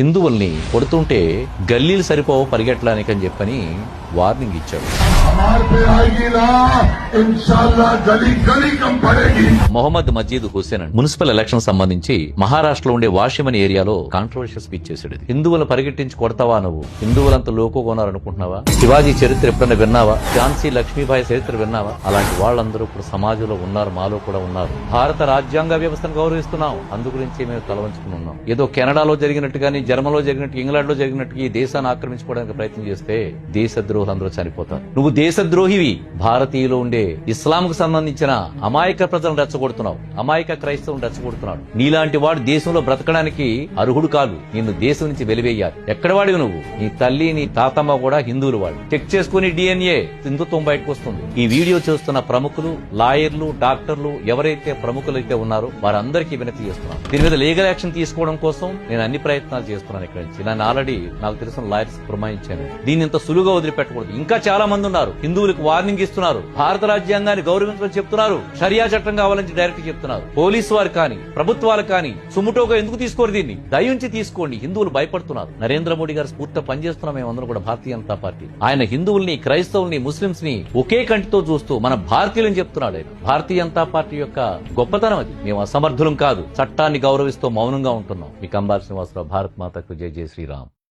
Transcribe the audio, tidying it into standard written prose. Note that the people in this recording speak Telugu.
హిందువుల్ని కొడుతుంటే గల్లీలు సరిపోవు పరిగెట్టడానికి అని చెప్పని వార్నింగ్ ఇచ్చాడు. మొహమ్మద్ మజీద్ హుసేన్ మున్సిపల్ ఎలక్షన్ సంబంధించి మహారాష్ట్రలో ఉండే వాషిమ్ అనే ఏరియాలో కాంట్రవర్షియల్ స్పీచ్ చేశాడు. హిందువులను పరిగెట్టించి కొడతావా నువ్వు? హిందువులంతా లోకుగా ఉన్నారనుకుంటున్నావా? శివాజీ చరిత్ర ఎప్పుడన్నా విన్నావా? ఝాన్సీ లక్ష్మీబాయి చరిత్ర విన్నావా? అలాంటి వాళ్ళందరూ ఇప్పుడు సమాజంలో ఉన్నారు, మాలో కూడా ఉన్నారు. భారత రాజ్యాంగ వ్యవస్థను గౌరవిస్తున్నాం, అందు గురించి మేము తలవంచుకుని ఉన్నాం. ఏదో కెనడాలో జరిగినట్టు గానీ, జర్మనీలో జరిగినట్టు, ఇంగ్లాండ్ లో జరిగినట్టు ఈ దేశాన్ని ఆక్రమించుకోవడానికి ప్రయత్నం చేస్తే దేశద్రోహులందరూ చనిపోతారు. నువ్వు దేశద్రోహివి. భారతీయులు ఉండే ఇస్లాం కు సంబంధించిన అమాయక ప్రజలను రెచ్చగొడుతున్నావు, అమాయక క్రైస్తవులను రెచ్చగొడుతున్నాడు. నీలాంటి వాడు దేశంలో బ్రతకడానికి అర్హుడు కాదు. నిన్ను దేశం నుంచి వెలివేయాలి. ఎక్కడ వాడివి నువ్వు? నీ తల్లి, నీ తాతమ్మ కూడా హిందువులు. వాడు చెక్ చేసుకుని DNA హిందుత్వం బయటకు వస్తుంది. ఈ వీడియో చూస్తున్న ప్రముఖులు, లాయర్లు, డాక్టర్లు, ఎవరైతే ప్రముఖులైతే ఉన్నారో వారందరికీ వినతి చేస్తున్నాను. దీని మీద లీగల్ యాక్షన్ తీసుకోవడం కోసం నేను అన్ని ప్రయత్నాలు చేస్తున్నాను. ఇక్కడి నుంచి నేను ఆల్రెడీ నాకు తెలిసిన లాయర్స్ పురమాయించాను. దీన్ని ఇంత సులువుగా వదిలిపెట్టకూడదు. ఇంకా చాలా మంది ఉన్నారు. హిందువులకు వార్నింగ్ ఇస్తున్నారు, భారత రాజ్యాంగాన్ని గౌరవించమని చెప్తున్నారు, షరియా చట్టం కావాలని డైరెక్ట్ చెప్తున్నారు. పోలీసు వారు కానీ, ప్రభుత్వాలు కానీ సుముటోగా ఎందుకు తీసుకోరు? దీన్ని దయించి తీసుకోండి. హిందువులు భయపడుతున్నారు. నరేంద్ర మోడీ గారు స్ఫూర్తిగా పనిచేస్తున్నాం మేమందరం కూడా. భారతీయ జనతా పార్టీ ఆయన హిందువుల్ని, క్రైస్తవుల్ని, ముస్లింస్ ని ఒకే కంటితో చూస్తూ మన భారతీయులని చెప్తున్నాడు. భారతీయ జనతా పార్టీ యొక్క గొప్పతనం అది. మేము అసమర్థులం కాదు, చట్టాన్ని గౌరవిస్తూ మౌనంగా ఉంటున్నాం. మీ కంబాల శ్రీనివాసరావు. భారత్ మాతకు జై. జై శ్రీరామ్.